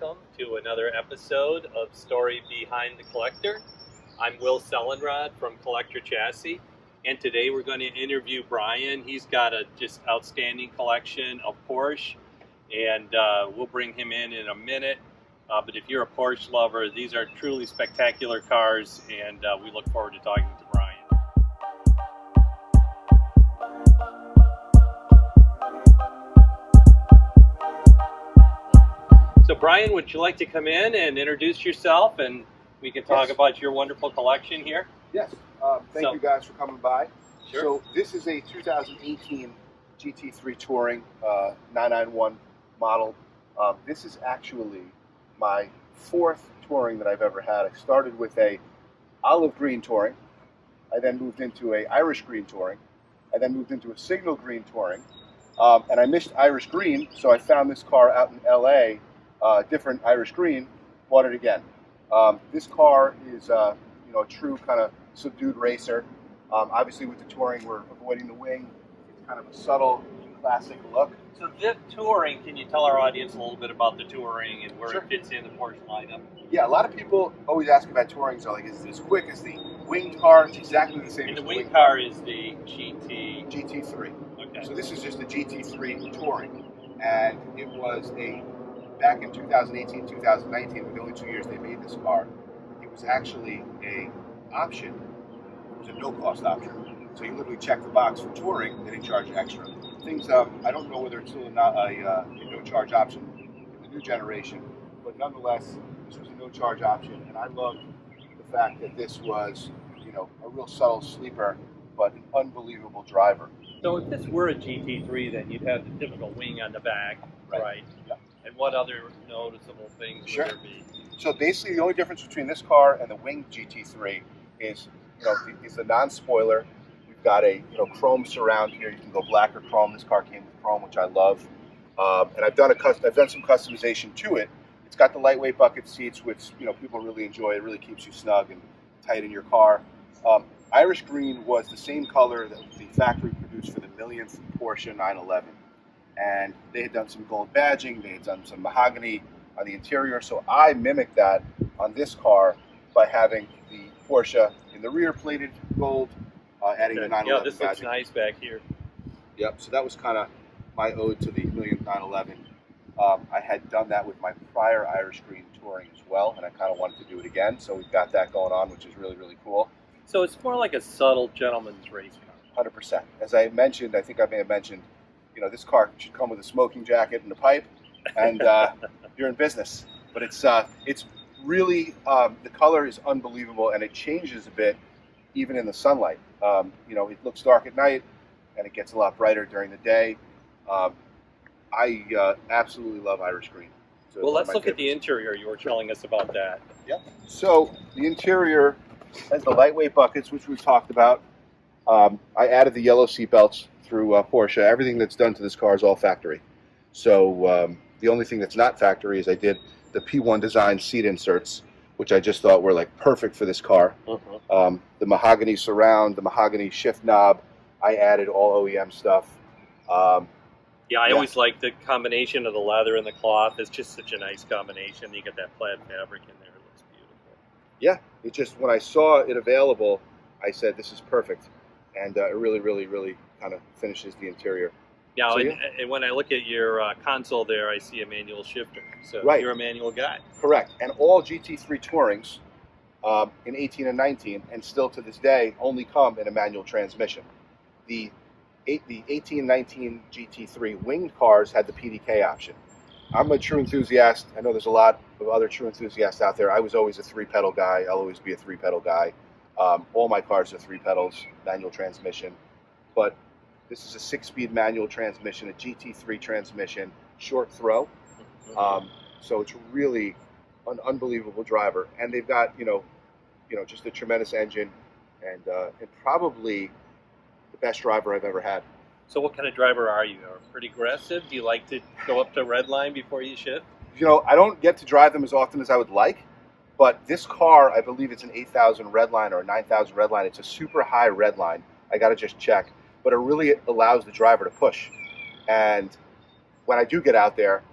welcome to another episode of Story Behind the Collector. I'm Will Sellenraad from Collector Chassis, and today we're going to interview Brian. He's got a just outstanding collection of Porsche, and we'll bring him in a minute. But if you're a Porsche lover, these are truly spectacular cars, and we look forward to talking to Brian. So Brian, would you like to come in and introduce yourself, and we can talk about your wonderful collection here? Yes. Thank you guys for coming by. Sure. So this is a 2018 GT3 Touring 991 model. This is actually my fourth Touring that I've ever had. I started with a olive green Touring. I then moved into a Irish green Touring. I then moved into a signal green Touring. And I missed Irish green, so I found this car out in LA. Different Irish green, bought it again. This car is a true kind of subdued racer. Obviously with the Touring, we're avoiding the wing. It's kind of a subtle, classic look. So this Touring, can you tell our audience a little bit about the Touring and where Sure. it fits in the Porsche lineup? Yeah, a lot of people always ask about Tourings. They're like, is it as quick as the winged car? It's exactly the same And as the the wing car is the GT. GT3. Okay. So this is just the GT3 Touring. And it was back in 2018, 2019, were the only 2 years they made this car. It was actually a option. It was a no-cost option. So you literally check the box for Touring, they didn't charge you extra. Things, I don't know whether it's still a no-charge option in the new generation, but nonetheless, this was a no-charge option, and I loved the fact that this was, a real subtle sleeper, but an unbelievable driver. So if this were a GT3, then you'd have the typical wing on the back, right? Yeah. And what other noticeable things Sure. would there be? So basically, the only difference between this car and the winged GT3 is, is the non-spoiler. We've got a chrome surround here. You can go black or chrome. This car came with chrome, which I love, and I've done some customization to it. It's got the lightweight bucket seats, which people really enjoy. It really keeps you snug and tight in your car. Irish green was the same color that the factory produced for the millionth Porsche 911. And they had done some gold badging, they had done some mahogany on the interior. So I mimicked that on this car by having the Porsche in the rear plated gold, adding the 911 Yeah, this looks badging. nice back here. Yep, so that was kind of my ode to the millionth 911. I had done that with my prior Irish green Touring as well, and I kind of wanted to do it again. So we've got that going on, which is really, really cool. So it's more like a subtle gentleman's race car. 100%. As I mentioned, I think I may have mentioned, this car should come with a smoking jacket and a pipe, and you're in business. But it's really, the color is unbelievable, and it changes a bit even in the sunlight. It looks dark at night, and it gets a lot brighter during the day. I absolutely love Irish green. So Well, let's look at the interior. You were telling us about that. Yeah. So the interior has the lightweight buckets, which we've talked about. I added the yellow seat belts through Porsche. Everything that's done to this car is all factory. So the only thing that's not factory is I did the P1 design seat inserts, which I just thought were like perfect for this car. The mahogany surround, the mahogany shift knob, I added all OEM stuff. Yeah, I always like the combination of the leather and the cloth. It's just such a nice combination. You get that plaid fabric in there. It looks beautiful. Yeah, it just, when I saw it available, I said, this is perfect. And it really, really, really kind of finishes the interior. Yeah, So, and when I look at your console there, I see a manual shifter. So Right. you're a manual guy. Correct. And all GT3 Tourings in 18 and 19, and still to this day, only come in a manual transmission. The 18 19 GT3 winged cars had the PDK option. I'm a true enthusiast. I know there's a lot of other true enthusiasts out there. I was always a 3-pedal guy. I'll always be a 3-pedal guy. All my cars are 3 pedals, manual transmission. But this is a 6-speed manual transmission, a GT3 transmission, short throw. So it's really an unbelievable driver. And they've got, just a tremendous engine and probably the best driver I've ever had. So what kind of driver are you? Are you pretty aggressive? Do you like to go up to red line before you shift? I don't get to drive them as often as I would like, but this car, I believe it's an 8,000 redline or a 9,000 redline. It's a super high redline. I got to just check, but it really allows the driver to push. And when I do get out there,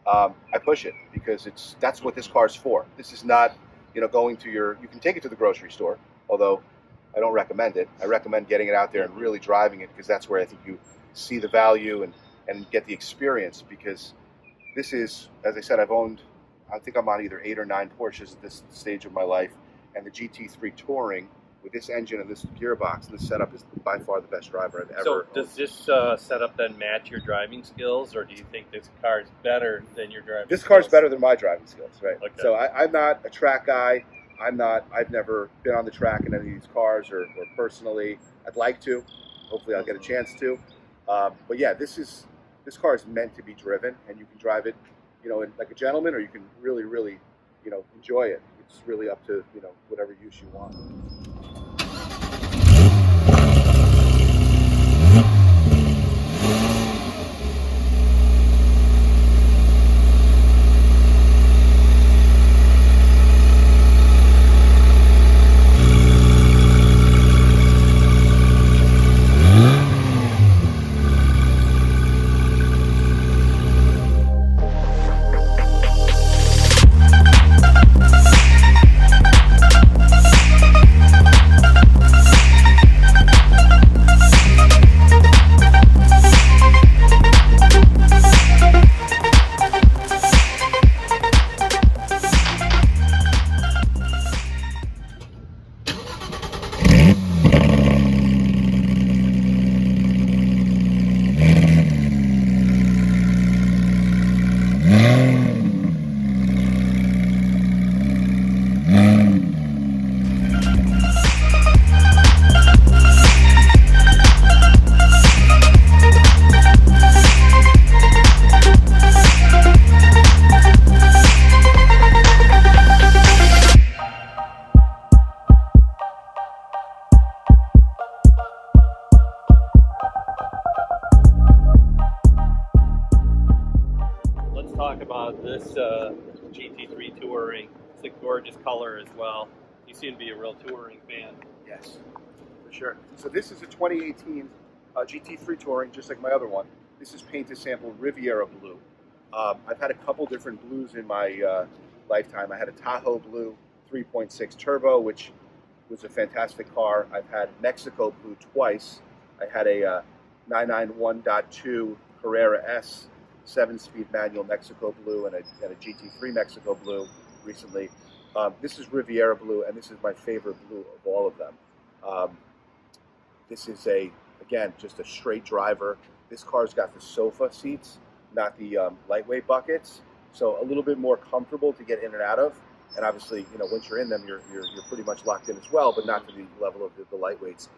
I push it because that's what this car's for. This is not, going to you can take it to the grocery store, although I don't recommend it. I recommend getting it out there and really driving it, because that's where I think you see the value and get the experience. Because this is, as I said, I think I'm on either 8 or 9 Porsches at this stage of my life, and the GT3 Touring with this engine and this gearbox and this setup is by far the best driver I've ever So owned. does this setup then match your driving skills, or do you think this car is better than your driving This skills? car's better than my driving skills, right? Okay. So I'm not a track guy. I've never been on the track in any of these cars, or personally. I'd like to. Hopefully I'll get a chance to. But yeah, this car is meant to be driven, and you can drive it, like a gentleman, or you can really, really, enjoy it. It's really up to, whatever use you want. Let's talk about this GT3 Touring. It's a gorgeous color as well. You seem to be a real touring fan. Yes, for sure. So this is a 2018 GT3 Touring, just like my other one. This is paint to sample Riviera Blue. I've had a couple different blues in my lifetime. I had a Tahoe Blue 3.6 Turbo, which was a fantastic car. I've had Mexico Blue twice. I had a 991.2 Carrera S 7-speed manual Mexico Blue, and a GT3 Mexico Blue recently. This is Riviera Blue, and this is my favorite blue of all of them. This is again, just a straight driver. This car's got the sofa seats, not the lightweight buckets, so a little bit more comfortable to get in and out of. And obviously, once you're in them, you're pretty much locked in as well, but not to the level of the lightweights.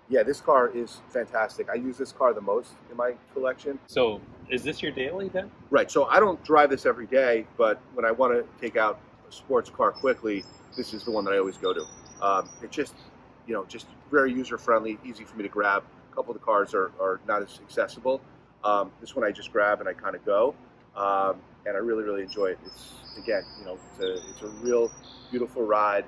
Yeah, this car is fantastic. I use this car the most in my collection. So is this your daily then? Right, so I don't drive this every day, but when I want to take out a sports car quickly, this is the one that I always go to. It's just, just very user-friendly, easy for me to grab. A couple of the cars are not as accessible. This one I just grab and I kind of go, and I really, really enjoy it. It's, again, it's a real beautiful ride,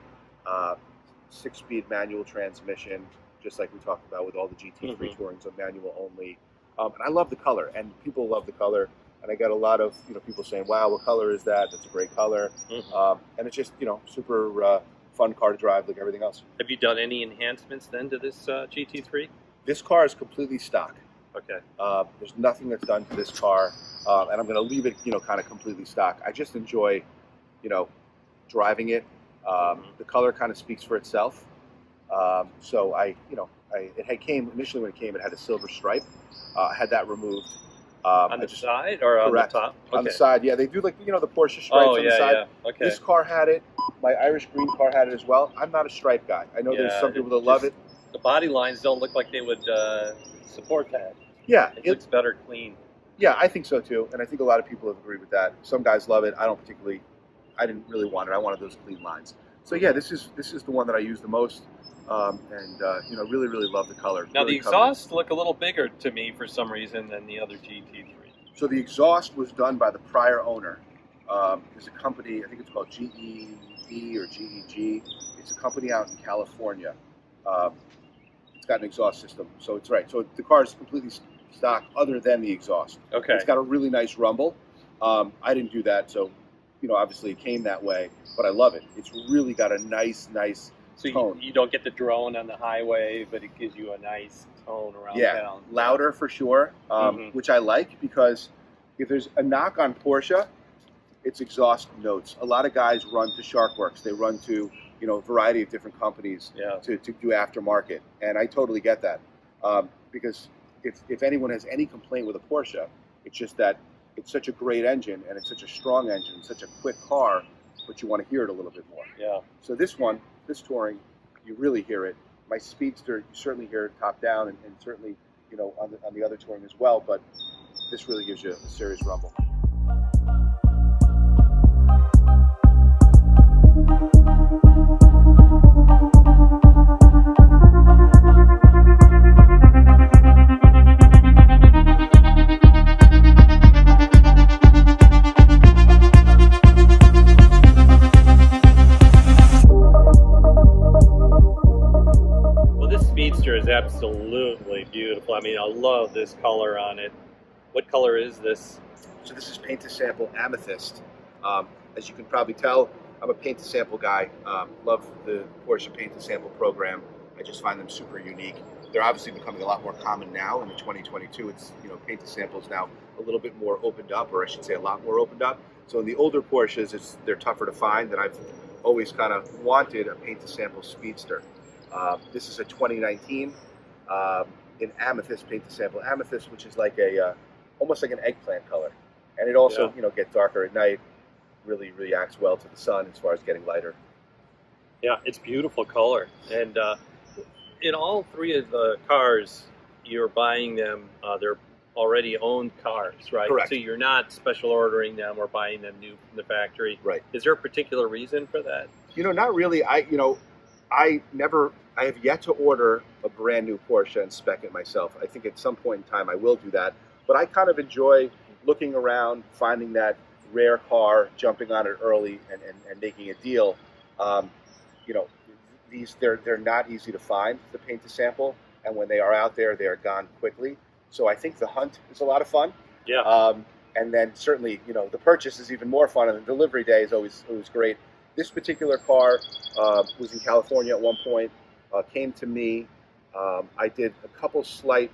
6-speed manual transmission, just like we talked about with all the GT3 Tourings, on manual only. And I love the color, and people love the color. And I got a lot of people saying, "Wow, what color is that? That's a great color." And it's just super fun car to drive, like everything else. Have you done any enhancements then to this GT3? This car is completely stock. Okay. There's nothing that's done to this car, and I'm going to leave it kind of completely stock. I just enjoy driving it. The color kind of speaks for itself. So it came initially when it came. It had a silver stripe. I had that removed. On the side or on the top? Okay. On the side, yeah. They do like the Porsche stripes on the side. Yeah. Okay. This car had it. My Irish green car had it as well. I'm not a stripe guy. I know there's some people that love it. The body lines don't look like they would support that. Yeah, it looks better clean. Yeah, I think so too, and I think a lot of people have agreed with that. Some guys love it. I didn't really want it. I wanted those clean lines. So yeah, this is the one that I use the most. Really, really love the color. Now really the exhausts look a little bigger to me for some reason than the other GT3. So the exhaust was done by the prior owner. There's a company, I think it's called GED or GEG. It's a company out in California. It's got an exhaust system, so it's right. So the car is completely stock other than the exhaust. Okay. It's got a really nice rumble. I didn't do that, so obviously it came that way. But I love it. It's really got a nice So tone. you don't get the drone on the highway, but it gives you a nice tone around town. Louder for sure, which I like, because if there's a knock on Porsche, it's exhaust notes. A lot of guys run to Sharkworks. They run to a variety of different companies to do aftermarket, and I totally get that, because if anyone has any complaint with a Porsche, it's just that it's such a great engine, and it's such a strong engine, such a quick car, but you want to hear it a little bit more. Yeah. So this touring, you really hear it. My Speedster, you certainly hear it top down, and certainly on the other touring as well, but this really gives you a serious rumble. Speedster is absolutely beautiful. I mean, I love this color on it. What color is this? So this is paint to sample amethyst. As you can probably tell, I'm a paint to sample guy. Love the Porsche paint to sample program. I just find them super unique. They're obviously becoming a lot more common now in the 2022. It's paint to sample is now a little bit more opened up, or I should say a lot more opened up. So in the older Porsches, they're tougher to find. That I've always kind of wanted a paint to sample Speedster. This is a 2019 in amethyst, paint to sample amethyst, which is like almost like an eggplant color, and it also gets darker at night. Really reacts well to the sun as far as getting lighter. Yeah, it's beautiful color, and in all three of the cars, you're buying them. They're already owned cars, right? Correct. So you're not special ordering them or buying them new from the factory. Right. Is there a particular reason for that? Not really. I have yet to order a brand new Porsche and spec it myself. I think at some point in time I will do that. But I kind of enjoy looking around, finding that rare car, jumping on it early, and making a deal. They're not easy to find, the paint to sample, and when they are out there, they are gone quickly. So I think the hunt is a lot of fun. Yeah. And then certainly, the purchase is even more fun, and the delivery day is always great. This particular car was in California at one point, came to me. I did a couple slight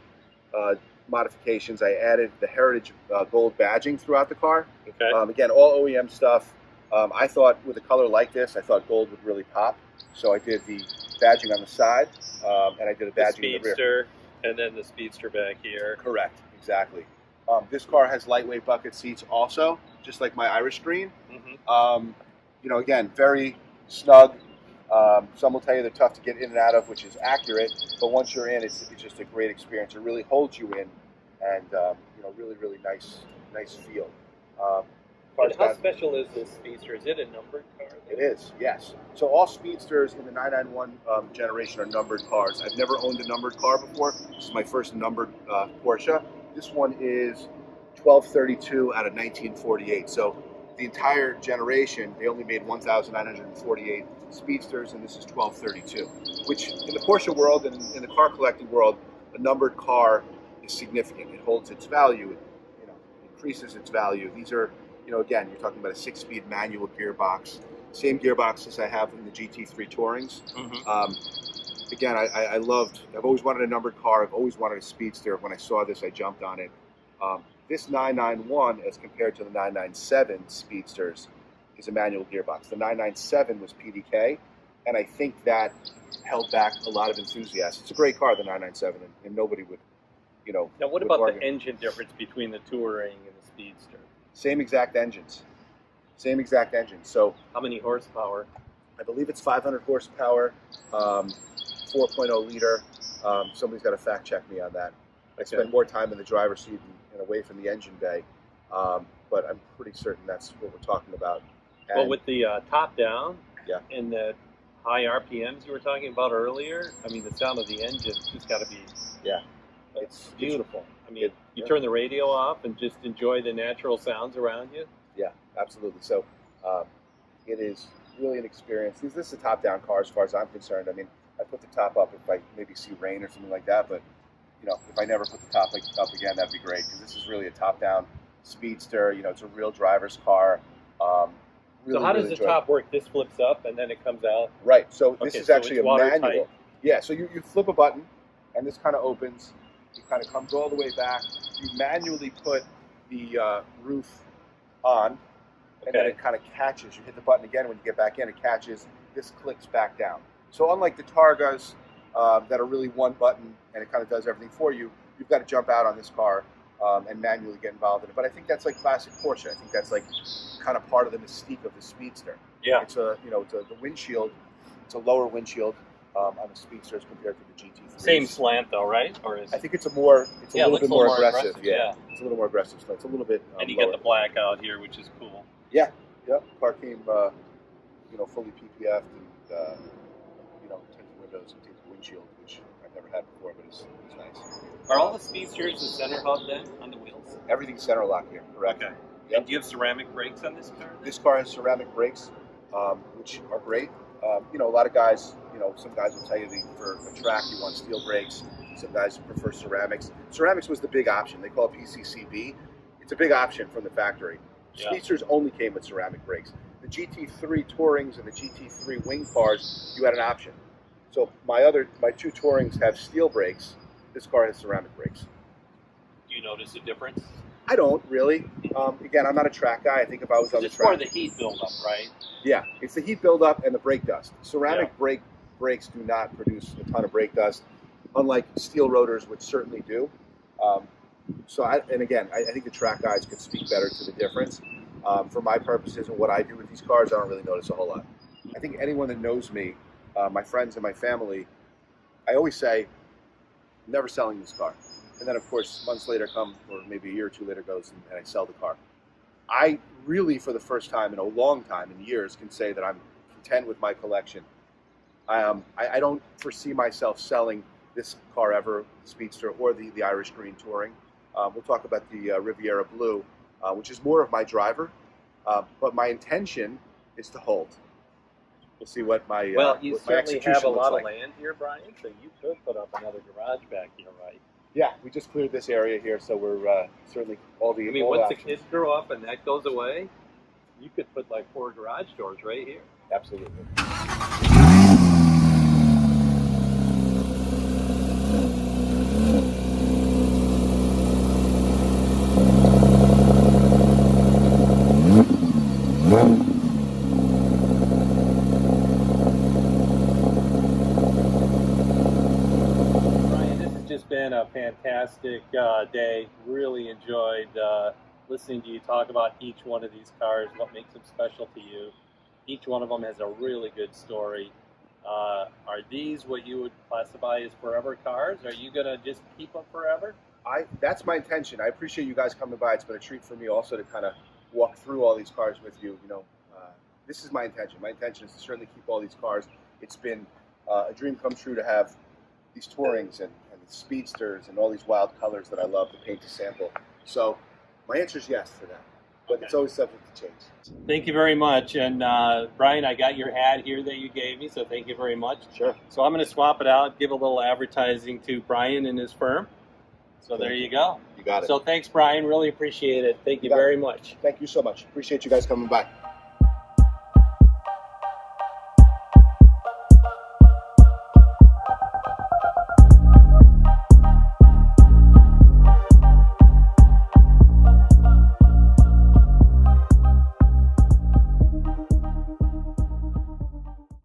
modifications. I added the Heritage gold badging throughout the car. Okay. Again, all OEM stuff. I thought with a color like this, I thought gold would really pop. So I did the badging on the side, and I did a badging in the rear. Speedster, and then the Speedster back here. Correct, exactly. This car has lightweight bucket seats also, just like my Irish Green. Mm-hmm. Again, very snug. Some will tell you they're tough to get in and out of, which is accurate. But once you're in, it's just a great experience. It really holds you in, and really nice feel. And how special is this Speedster? Is it a numbered car? It is, yes. So all Speedsters in the 991 generation are numbered cars. I've never owned a numbered car before. This is my first numbered Porsche. This one is 1232 out of 1948. So the entire generation, they only made 1,948 Speedsters, and this is 1232, which in the Porsche world and in the car collecting world, a numbered car is significant. It holds its value, it increases its value. These are, again, you're talking about a 6-speed manual gearbox, same gearbox as I have in the GT3 Tourings. Mm-hmm. Again, I've always wanted a numbered car. I've always wanted a Speedster. When I saw this, I jumped on it. This 991, as compared to the 997 Speedsters, is a manual gearbox. The 997 was PDK, and I think that held back a lot of enthusiasts. It's a great car, the 997, and nobody would, Now, what about the engine difference between the Touring and the Speedster? Same exact engines. So how many horsepower? I believe it's 500 horsepower, 4.0 liter. Somebody's got to fact check me on that. I spend more time in the driver's seat and away from the engine bay, but I'm pretty certain that's what we're talking about. Well, with the top down Yeah. and the high RPMs you were talking about earlier, I mean, the sound of the engine has got to be it's beautiful. I mean, you turn the radio off and just enjoy the natural sounds around you. Yeah, absolutely. So it is really an experience. This is a top-down car as far as I'm concerned. I mean, I put the top up if I maybe see rain or something like that, but if I never put the top up again, that'd be great, because this is really a top-down speedster. You know, it's a real driver's car. Really, So how does really the enjoy it. top work? This flips up and then it comes out? Right. So this Okay, is so actually it's a manual. watertight. Yeah. So you flip a button, and this kind of opens. It kind of comes all the way back. You manually put the roof on, and then Okay. it kind of catches. You hit the button again when you get back in. It catches. This clicks back down. So unlike the Targas that are really one button and it kind of does everything for you, you've got to jump out on this car and manually get involved in it. But I think that's like classic Porsche. I think that's like kind of part of the mystique of the Speedster. Yeah. It's the windshield. It's a lower windshield on the Speedster as compared to the GT3. Same slant though, right? Or is I think it's a little looks bit a more little aggressive. Yeah, it's a little more aggressive. So it's a little bit. and you lower. get the black out here, which is cool. Yeah. Car came, fully PPF'd and tinted windows and tinted windshield, which I've never had before, but it's nice. Are all the Speedsters the center hub then on the wheels? Everything's center lock here, correct? Okay. Yep. And do you have ceramic brakes on this car? This car has ceramic brakes, which are great. A lot of guys, some guys will tell you that for a track you want steel brakes. Some guys prefer ceramics. Ceramics was the big option. They call it PCCB. It's a big option from the factory. Yeah. Speedsters only came with ceramic brakes. The GT3 Tourings and the GT3 wing cars, you had an option. So my two Tourings have steel brakes. This car has ceramic brakes. Do you notice a difference? I don't really. Again, I'm not a track guy. I think if I was on the It's track, more the heat buildup, right? yeah, it's the heat buildup and the brake dust. Ceramic brakes do not produce a ton of brake dust, unlike steel rotors, which certainly do. I think the track guys could speak better to the difference. For my purposes and what I do with these cars, I don't really notice a whole lot. I think anyone that knows me, my friends and my family, I always say, never selling this car. And then, of course, months later come, or maybe a year or two later goes, and I sell the car. I really, for the first time in a long time, in years, can say that I'm content with my collection. I don't foresee myself selling this car ever, the Speedster or the Irish Green Touring. We'll talk about the Riviera Blue, which is more of my driver. But my intention is to hold. We'll see what my You what my certainly execution have a looks lot like. of land here, Brian, so you could put up another garage back here, right? Yeah, we just cleared this area here, so we're certainly all the. I mean, all once the options. kids grow up and that goes away, you could put like 4 garage doors right here. Absolutely. Brian, this has just been a fantastic day. Really enjoyed listening to you talk about each one of these cars, what makes them special to you. Each one of them has a really good story. Are these what you would classify as forever cars? Are you going to just keep them forever? That's my intention. I appreciate you guys coming by. It's been a treat for me also to kind of walk through all these cars with you. This is my intention. My intention is to certainly keep all these cars. It's been a dream come true to have these Tourings and the Speedsters and all these wild colors that I love to paint to sample. So my answer is yes for that, but Okay. it's always subject to change. Thank you very much. And Brian, I got your hat here that you gave me, so thank you very much. Sure. So I'm going to swap it out, give a little advertising to Brian and his firm. So there you go. You got it. So thanks, Brian. Really appreciate it. Thank you You got it. very much. Thank you so much. Appreciate you guys coming by.